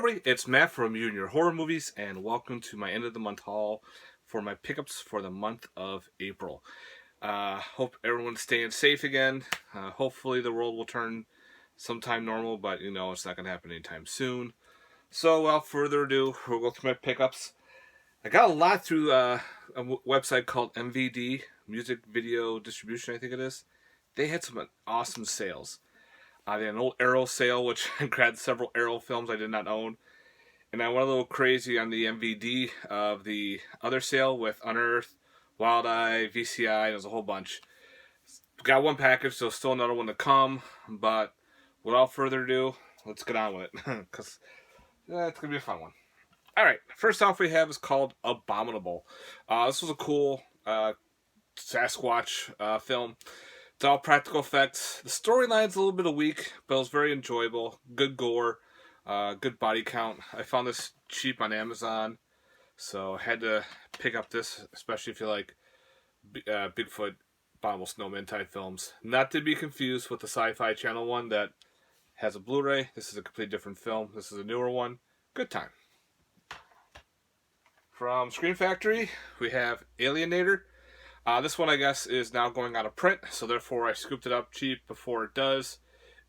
everybody, it's Matt from You and Your Horror Movies, and welcome to my end of the month haul for my pickups for the month of April. Hope everyone's staying safe again. Hopefully the world will turn sometime normal, but you know it's not going to happen anytime soon. So without further ado, we'll go through my pickups. I got a lot through a website called MVD, Music Video Distribution, I think it is. They had some awesome sales. They had an old Arrow sale, which I grabbed several Arrow films I did not own. And I went a little crazy on the MVD of the other sale with Unearthed, Wild Eye, VCI, there's a whole bunch. Got one package, so still another one to come. But without further ado, let's get on with it. Because it's going to be a fun one. Alright, first off we have is called Abominable. This was a cool Sasquatch film. It's all practical effects. The storyline's a little bit weak, but it was very enjoyable. Good gore, good body count. I found this cheap on Amazon, so I had to pick up this, especially if you like Bigfoot, Abominable Snowman type films. Not to be confused with the Sci-Fi Channel one that has a Blu-ray. This is a completely different film. This is a newer one. Good time. From Screen Factory, we have Alienator. This one, I guess, is now going out of print, so therefore I scooped it up cheap before it does.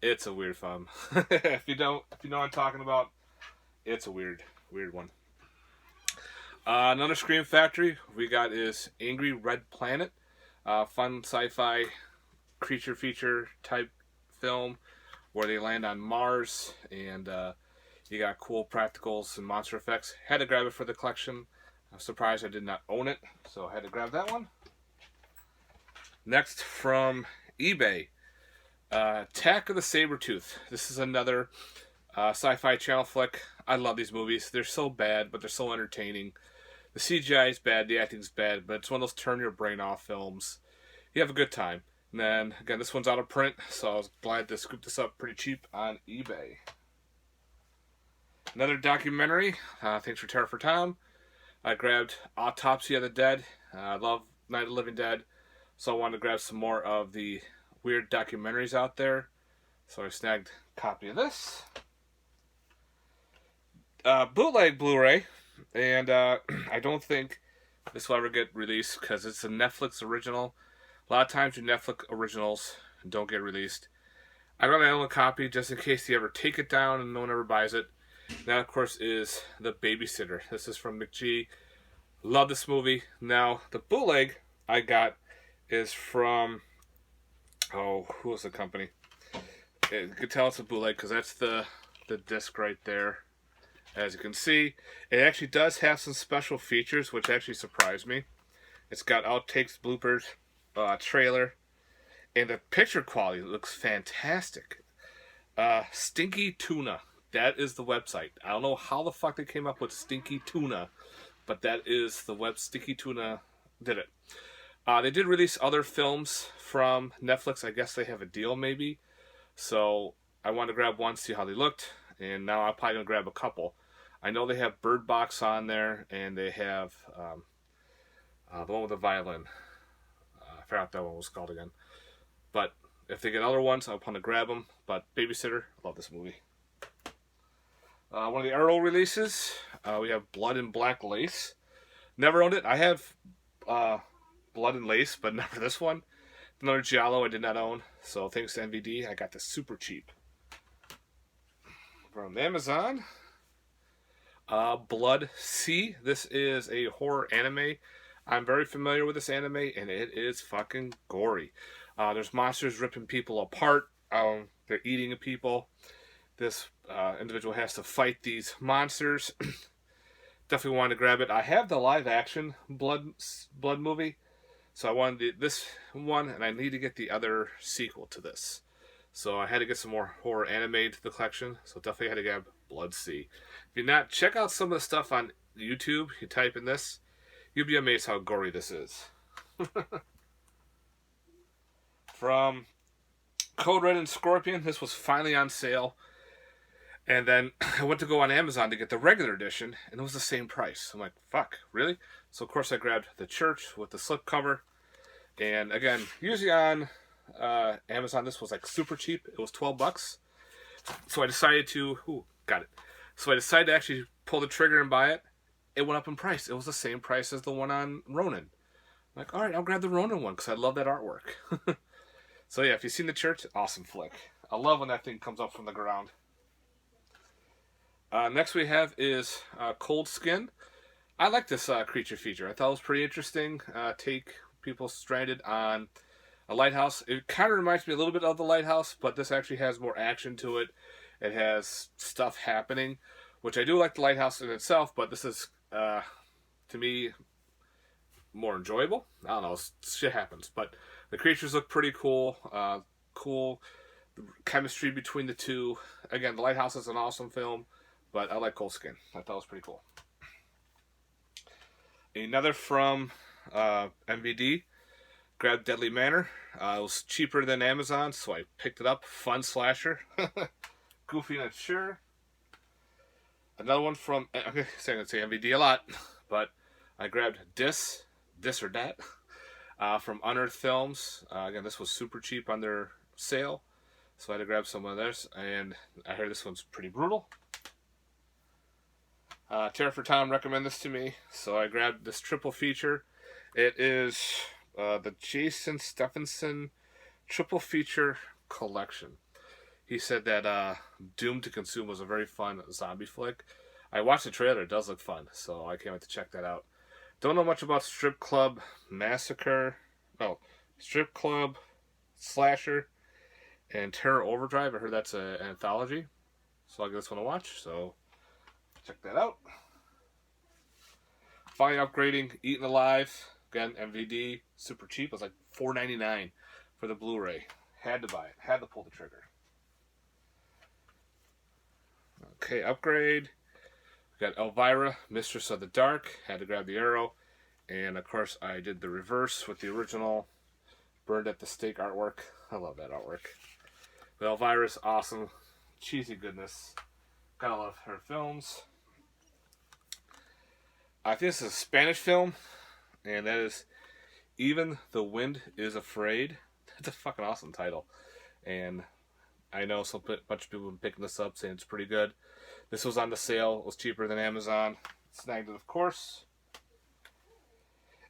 It's a weird film. If you know what I'm talking about, it's a weird one. Another Screen Factory we got is Angry Red Planet. Fun sci-fi creature feature type film where they land on Mars and you got cool practicals and monster effects. Had to grab it for the collection. I'm surprised I did not own it, so I had to grab that one. Next, from eBay, Attack of the Sabretooth. This is another Sci-Fi Channel flick. I love these movies. They're so bad, but they're so entertaining. The CGI is bad, the acting's bad, but it's one of those turn your brain off films. You have a good time. And then, again, this one's out of print, so I was glad to scoop this up pretty cheap on eBay. Another documentary, thanks for Terror for Tom. I grabbed Autopsy of the Dead. I love Night of the Living Dead. So I wanted to grab some more of the weird documentaries out there. So I snagged a copy of this. Bootleg Blu-ray. And I don't think this will ever get released because it's a Netflix original. A lot of times your Netflix originals don't get released. I got my own copy just in case you ever take it down and no one ever buys it. That, of course, is The Babysitter. This is from MRG. Love this movie. Now, the bootleg I got is from, who was the company? You can tell it's a bootleg because that's the disc right there. As you can see, it actually does have some special features which actually surprised me. It's got outtakes, bloopers, trailer, and the picture quality looks fantastic. Stinky Tuna. That is the website. I don't know how the fuck they came up with Stinky Tuna, but that is the web. Stinky Tuna did it. They did release other films from Netflix. I guess they have a deal maybe. So I wanted to grab one, see how they looked. And now I'm probably going to grab a couple. I know they have Bird Box on there. And they have the one with the violin. I forgot what that one was called again. But if they get other ones, I'll want to grab them. But Babysitter, love this movie. One of the Arrow releases. We have Blood and Black Lace. Never owned it. I have Blood and Lace, but never this one. Another Giallo I did not own, so thanks to MVD, I got this super cheap. From Amazon, Blood Sea. This is a horror anime. I'm very familiar with this anime, and it is fucking gory. There's monsters ripping people apart. They're eating people. This individual has to fight these monsters. Definitely wanted to grab it. I have the live action Blood movie. So I wanted this one, and I need to get the other sequel to this. So I had to get some more horror anime to the collection. So definitely had to grab Blood Sea. If you're not, check out some of the stuff on YouTube. You type in this, you'll be amazed how gory this is. From Code Red and Scorpion, this was finally on sale. And then I went to go on Amazon to get the regular edition, and it was the same price. I'm like, fuck, really? So, of course, I grabbed the church with the slipcover. And, again, usually on Amazon, this was, like, super cheap. It was $12. So I decided to, got it. So I decided to actually pull the trigger and buy it. It went up in price. It was the same price as the one on Ronin. I'm like, all right, I'll grab the Ronin one because I love that artwork. So yeah, if you've seen The Church, awesome flick. I love when that thing comes up from the ground. Next we have is Cold Skin. I like this creature feature. I thought it was pretty interesting. Take people stranded on a lighthouse. It kind of reminds me a little bit of the lighthouse, but this actually has more action to it. It has stuff happening, which I do like the lighthouse in itself, but this is, to me, more enjoyable. I don't know, shit happens. But the creatures look pretty cool. Cool chemistry between the two. Again, the lighthouse is an awesome film, but I like Cold Skin. I thought it was pretty cool. Another from MVD. Grabbed Deadly Manor. It was cheaper than Amazon, so I picked it up. Fun slasher. Goofy, not sure. Another one from, I'm going to say MVD a lot, but I grabbed This or Dat, from Unearthed Films. Again, this was super cheap on their sale, so I had to grab some of theirs, and I heard this one's pretty brutal. Terror for Tom recommended this to me, so I grabbed this triple feature. It is the Jason Stephenson triple feature collection. He said that Doomed to Consume was a very fun zombie flick. I watched the trailer. It does look fun, so I can't wait to check that out. Don't know much about Strip Club Massacre. No, Strip Club Slasher and Terror Overdrive. I heard that's an anthology, so I'll give this one a watch. So check that out. Finally upgrading Eaten Alive. Again, MVD, super cheap. It was like $4.99 for the Blu-ray. Had to buy it. Had to pull the trigger. Okay, upgrade. We got Elvira, Mistress of the Dark. Had to grab the arrow. And, of course, I did the reverse with the original Burned at the Stake artwork. I love that artwork. But Elvira's awesome. Cheesy goodness. Gotta love her films. I think this is a Spanish film. And that is Even the Wind is Afraid. That's a fucking awesome title. And I know bunch of people have been picking this up, saying it's pretty good. This was on the sale. It was cheaper than Amazon. Snagged it, of course.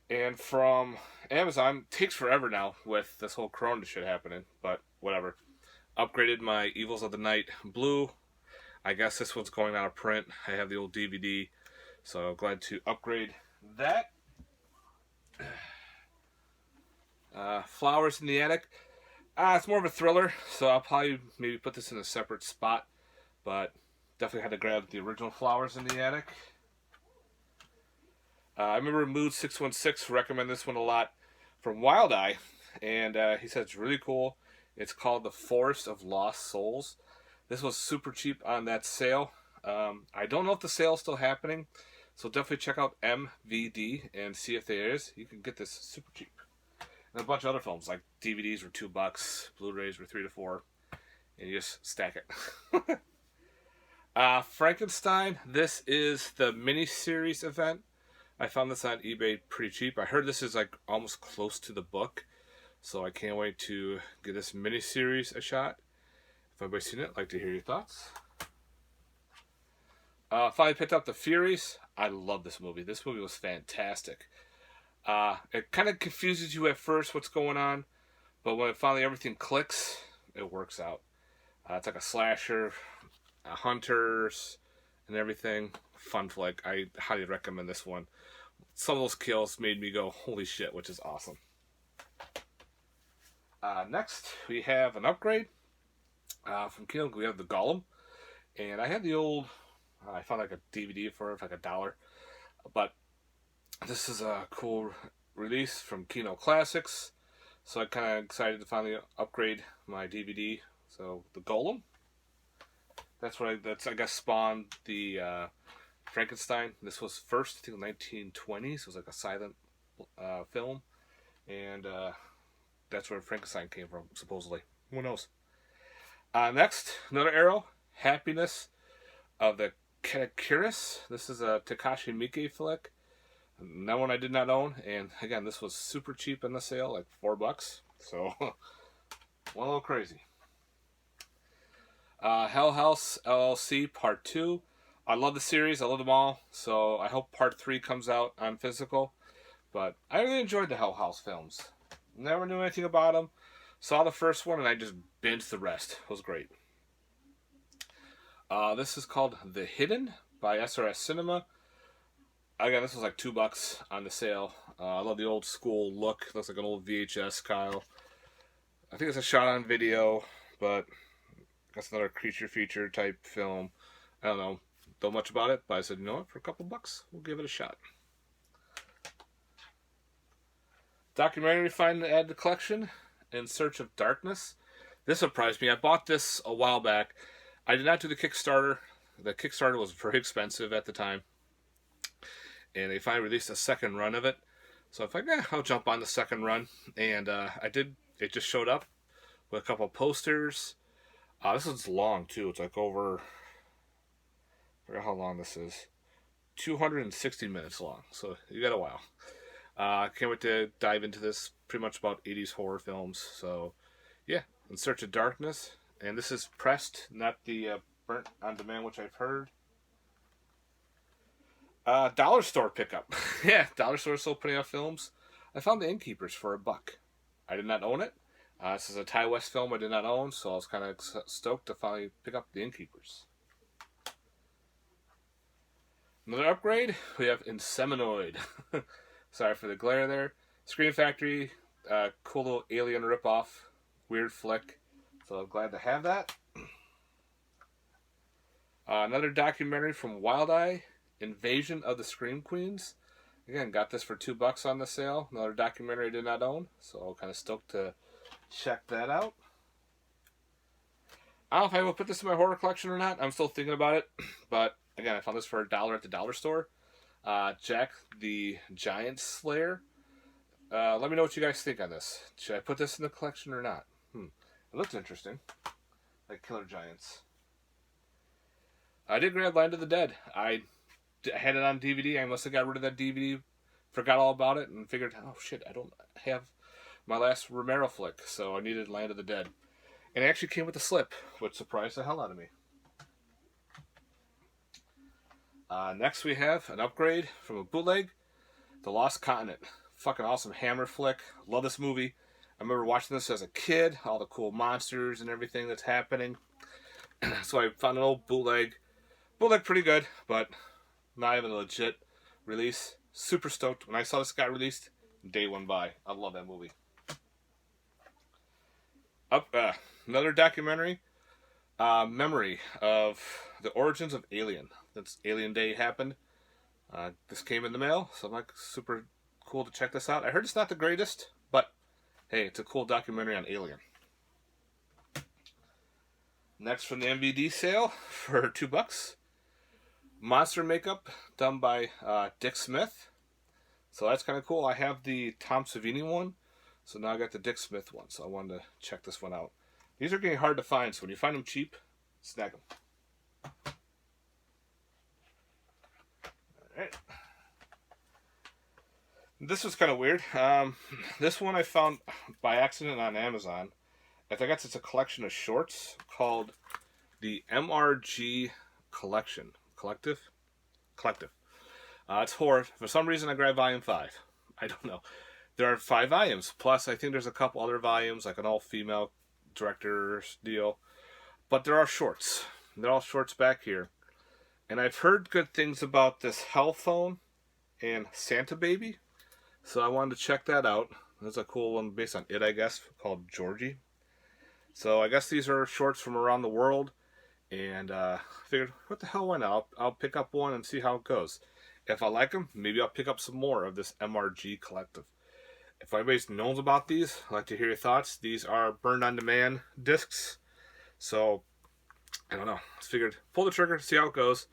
And from Amazon, it takes forever now with this whole Corona shit happening, but whatever. Upgraded my Evils of the Night Blue. I guess this one's going out of print. I have the old DVD, so glad to upgrade that. Flowers in the Attic. It's more of a thriller, so I'll probably maybe put this in a separate spot, but definitely had to grab the original Flowers in the Attic. I remember Mood616 recommended this one a lot from Wild Eye, and he said it's really cool. It's called The Forest of Lost Souls. This was super cheap on that sale. I don't know if the sale is still happening, so definitely check out MVD and see if there is. You can get this super cheap. And a bunch of other films, like DVDs were $2, Blu-rays were $3 to $4, and you just stack it. Frankenstein, this is the miniseries event. I found this on eBay pretty cheap. I heard this is like almost close to the book, so I can't wait to give this miniseries a shot. If anybody's seen it, I'd like to hear your thoughts. Finally picked up the Furies. I love this movie. This movie was fantastic. It kind of confuses you at first what's going on, but when finally everything clicks, it works out. It's like a slasher, hunters, and everything. Fun flick. I highly recommend this one. Some of those kills made me go, holy shit, which is awesome. Next, we have an upgrade from Kino. We have the Golem, and I had the old. I found like a DVD for like $1, but this is a cool release from Kino Classics, so I'm kind of excited to finally upgrade my DVD. So the Golem, that's I guess spawned the Frankenstein. This was first, I think, 1920s. It was like a silent film, and that's where Frankenstein came from, supposedly. Who knows? Next, another arrow, Happiness of the Kegger. This is a Takashi Miike flick. That one I did not own, and again, this was super cheap in the sale, like $4. So, went a little crazy. Hell House LLC Part 2. I love the series. I love them all. So I hope part 3 comes out on physical. But I really enjoyed the Hell House films. Never knew anything about them. Saw the first one and I just binged the rest. It was great. This is called The Hidden by SRS Cinema. Again, this was like $2 on the sale. I love the old school look. Looks like an old VHS Kyle. I think it's a shot on video, but that's another creature feature type film. I don't know much about it, but I said, you know what, for a couple bucks, we'll give it a shot. Documentary find to add to the collection, In Search of Darkness. This surprised me. I bought this a while back. I did not do the Kickstarter. The Kickstarter was very expensive at the time. And they finally released a second run of it. So I thought, I'll jump on the second run. And I did. It just showed up with a couple of posters. This is long, too. It's like over... I forgot how long this is. 260 minutes long. So you got a while. Can't wait to dive into this. Pretty much about 80s horror films. So, yeah. In Search of Darkness. And this is pressed, not the burnt on demand, which I've heard. Dollar store pickup. Yeah, dollar store still putting out films. I found the Innkeepers for $1. I did not own it. This is a Ty West film I did not own, so I was kind of stoked to finally pick up the Innkeepers. Another upgrade, we have Inseminoid. Sorry for the glare there. Scream Factory, cool little alien ripoff, weird flick. So I'm glad to have that. Another documentary from Wild Eye, Invasion of the Scream Queens. Again, got this for $2 on the sale. Another documentary I did not own, so kind of stoked to check that out. I don't know if I will put this in my horror collection or not. I'm still thinking about it. But again, I found this for $1 at the dollar store. Jack the Giant Slayer. Let me know what you guys think on this. Should I put this in the collection or not? It looks interesting. Like Killer Giants. I did grab Land of the Dead. I had it on DVD. I must have got rid of that DVD. Forgot all about it and figured, oh shit, I don't have my last Romero flick. So I needed Land of the Dead. And it actually came with a slip, which surprised the hell out of me. Next we have an upgrade from a bootleg. The Lost Continent. Fucking awesome Hammer flick. Love this movie. I remember watching this as a kid. All the cool monsters and everything that's happening. So I found an old bootleg. Bootleg pretty good, but not even a legit release. Super stoked. When I saw this got released, day went by. I love that movie. Another documentary. Memory of the origins of Alien. That's Alien Day happened. This came in the mail, so I'm like super cool to check this out. I heard it's not the greatest, but hey, it's a cool documentary on Alien. Next from the MVD sale for $2. Monster makeup done by Dick Smith. So that's kind of cool. I have the Tom Savini one. So now I got the Dick Smith one. So I wanted to check this one out. These are getting hard to find. So when you find them cheap, snag them. Alright. This was kind of weird. This one I found by accident on Amazon. I think it's a collection of shorts called the MRG Collective. It's horror. For some reason, I grabbed volume 5. I don't know. There are 5 volumes. Plus, I think there's a couple other volumes, like an all-female director's deal. But there are shorts. They're all shorts back here. And I've heard good things about this Hell Phone and Santa Baby. So I wanted to check that out. There's a cool one based on it, I guess, called Georgie. So I guess these are shorts from around the world. And figured, what the hell, why not? I'll pick up one and see how it goes. If I like them, maybe I'll pick up some more of this MRG Collective. If anybody knows about these, I'd like to hear your thoughts. These are burned on demand discs. So, I don't know. Just figured, pull the trigger, see how it goes.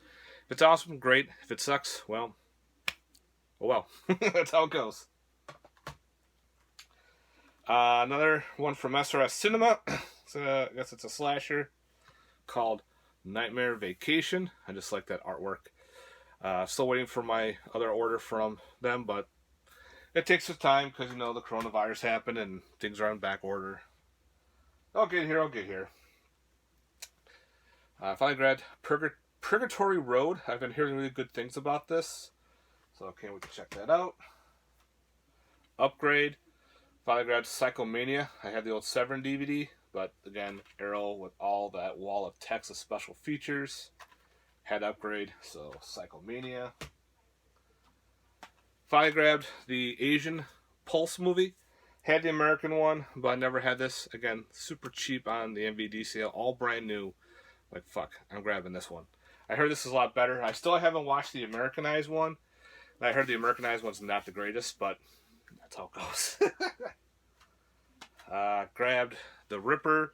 If it's awesome, great. If it sucks, well, oh well. That's how it goes. Another one from SRS Cinema. I guess it's a slasher called Nightmare Vacation. I just like that artwork. Still waiting for my other order from them, but it takes some time because, you know, the coronavirus happened and things are on back order. I'll get here. I finally grabbed Purgatory Road. I've been hearing really good things about this, so I can't wait to check that out. Upgrade. Finally grabbed Mania. I had the old Severin DVD, but again, Arrow with all that wall of text of special features. Had Upgrade, so Mania. Finally grabbed the Asian Pulse movie. Had the American one, but I never had this. Again, super cheap on the MVD sale, all brand new. Like, fuck, I'm grabbing this one. I heard this is a lot better. I still haven't watched the Americanized one. I heard the Americanized one's not the greatest, but that's how it goes. Grabbed the Ripper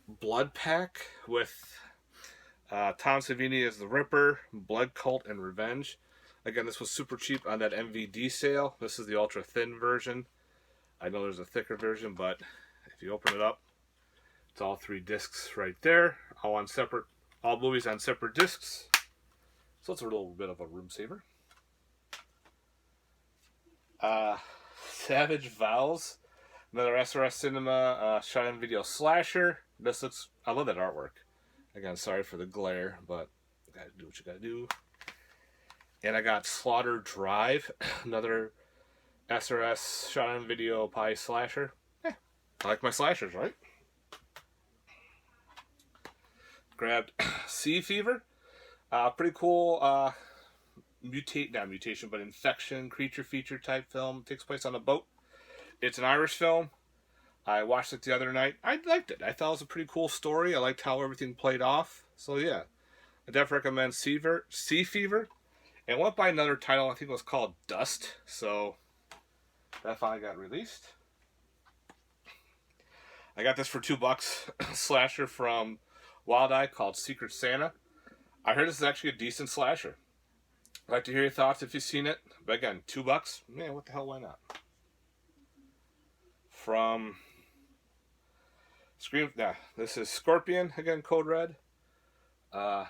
Blood Pack with Tom Savini as the Ripper, Blood Cult, and Revenge. Again, this was super cheap on that MVD sale. This is the ultra thin version. I know there's a thicker version, but if you open it up, it's all 3 discs right there, all movies on separate discs. So it's a little bit of a room saver. Savage Vows, another SRS Cinema shot-on video slasher. I love that artwork. Again, sorry for the glare, but you gotta do what you gotta do. And I got Slaughter Drive, another SRS shot-on video pie slasher. I like my slashers, right? Grabbed Sea Fever. Pretty cool infection creature feature type film. It takes place on a boat. It's an Irish film. I watched it the other night. I liked it. I thought it was a pretty cool story. I liked how everything played off. So yeah, I definitely recommend Sea Fever. And went by another title. I think it was called Dust. So that finally got released. I got this for $2. Slasher from Wild Eye called Secret Santa. I heard this is actually a decent slasher. I'd like to hear your thoughts if you've seen it. But again, $2. Man, what the hell, why not? From this is Scorpion, again, Code Red.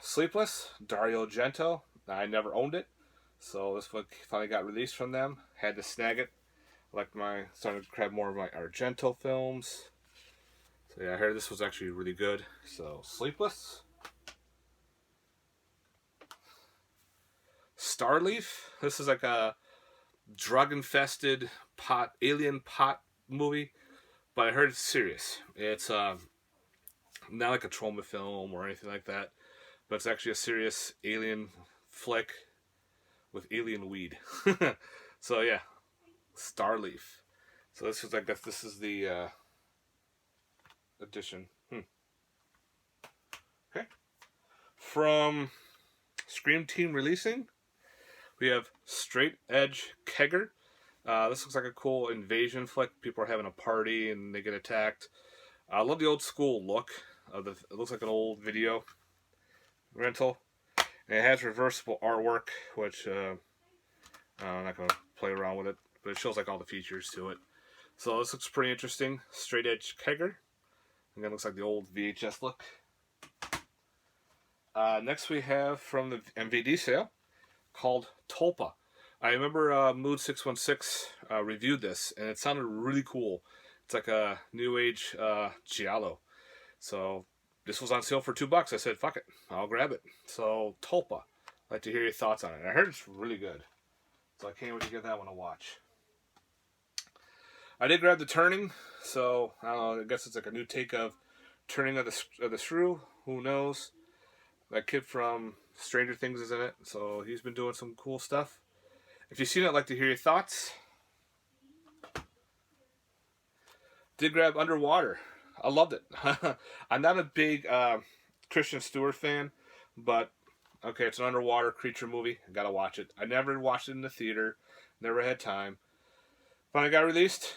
Sleepless, Dario Argento. I never owned it, so this one finally got released from them. Had to snag it. Started to grab more of my Argento films. So yeah, I heard this was actually really good. So Sleepless. StarLeaf. This is like a drug-infested alien pot movie, but I heard it's serious. It's not like a trauma film or anything like that, but it's actually a serious alien flick with alien weed. So yeah, StarLeaf. So this is, I guess this is the edition. Okay. From Scream Team Releasing, we have Straight Edge Kegger. This looks like a cool invasion flick. People are having a party and they get attacked. I love the old school look. It looks like an old video rental. And it has reversible artwork, which I'm not going to play around with it, but it shows like all the features to it. So this looks pretty interesting. Straight Edge Kegger. Again, looks like the old VHS look. Next we have from the MVD sale called Tulpa. I remember Mood 616 reviewed this, and it sounded really cool. It's like a new age giallo. So this was on sale for $2. I said, fuck it, I'll grab it. So Tulpa. I'd like to hear your thoughts on it. I heard it's really good, so I can't wait to give that one a watch. I did grab The Turning, so I don't know, I guess it's like a new take of Turning of the Shrew. Who knows? That kid from Stranger Things is in it, so he's been doing some cool stuff. If you've seen it, I'd like to hear your thoughts. Did grab Underwater. I loved it. I'm not a big Kristen Stewart fan, but okay, it's an underwater creature movie. I gotta watch it. I never watched it in the theater. Never had time. Finally got released.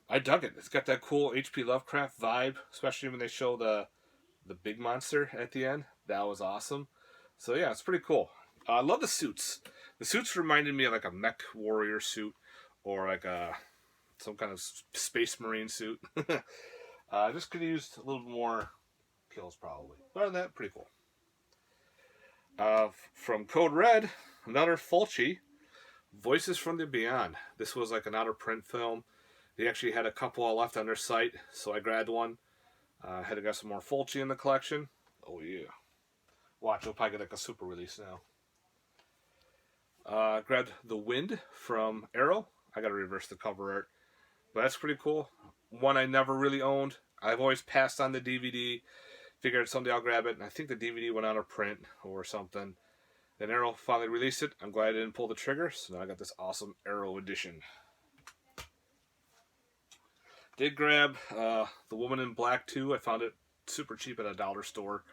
I dug it. It's got that cool H.P. Lovecraft vibe, especially when they show the big monster at the end. That was awesome. So yeah, it's pretty cool. I love the suits. The suits reminded me of like a mech warrior suit or like some kind of space marine suit. I just could have used a little more kills probably. But other than that, pretty cool. From Code Red, another Fulci, Voices from the Beyond. This was like an out of print film. They actually had a couple left on their site, so I grabbed one. Had to get some more Fulci in the collection. Oh yeah. Watch, we'll probably get like a super release now. Grabbed The Wind from Arrow. I gotta reverse the cover art. But that's pretty cool. One I never really owned. I've always passed on the DVD. Figured someday I'll grab it. And I think the DVD went out of print or something. Then Arrow finally released it. I'm glad I didn't pull the trigger. So now I got this awesome Arrow edition. Did grab The Woman in Black 2. I found it super cheap at a dollar store.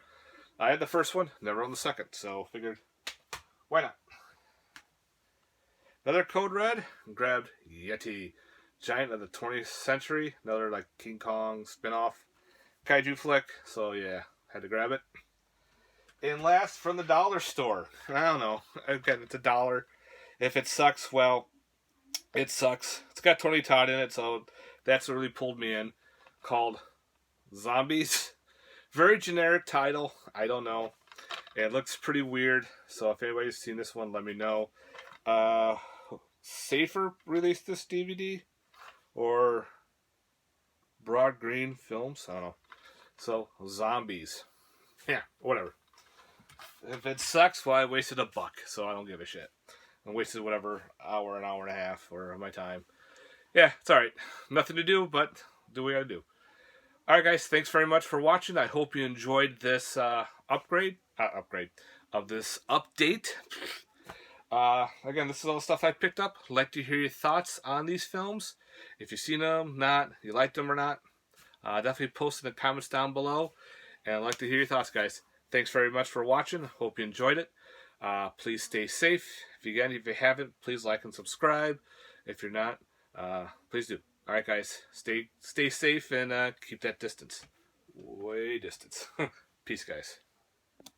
I had the first one. Never owned the second. So figured, why not? Another Code Red. Grabbed Yeti. Giant of the 20th century. Another like King Kong spin-off kaiju flick. So yeah, had to grab it. And last, from the dollar store. I don't know. Again, it's $1. If it sucks, well, it sucks. It's got Tony Todd in it, so that's what really pulled me in. Called Zombies. Very generic title. I don't know. It looks pretty weird. So if anybody's seen this one, let me know. Safer released this DVD. Or Broad Green Films. I don't know. So, Zombies. Yeah, whatever. If it sucks, well, I wasted $1, so I don't give a shit. I wasted whatever hour, an hour and a half, or my time. Yeah, it's alright. Nothing to do, but do what we gotta do. Alright, guys, thanks very much for watching. I hope you enjoyed this of this update. Again, this is all the stuff I picked up. I'd like to hear your thoughts on these films. If you've seen them, you liked them or not, definitely post in the comments down below. And I'd like to hear your thoughts, guys. Thanks very much for watching. Hope you enjoyed it. Please stay safe. If you haven't, please like and subscribe. If you're not, please do. All right, guys. Stay safe and keep that distance. Way distance. Peace, guys.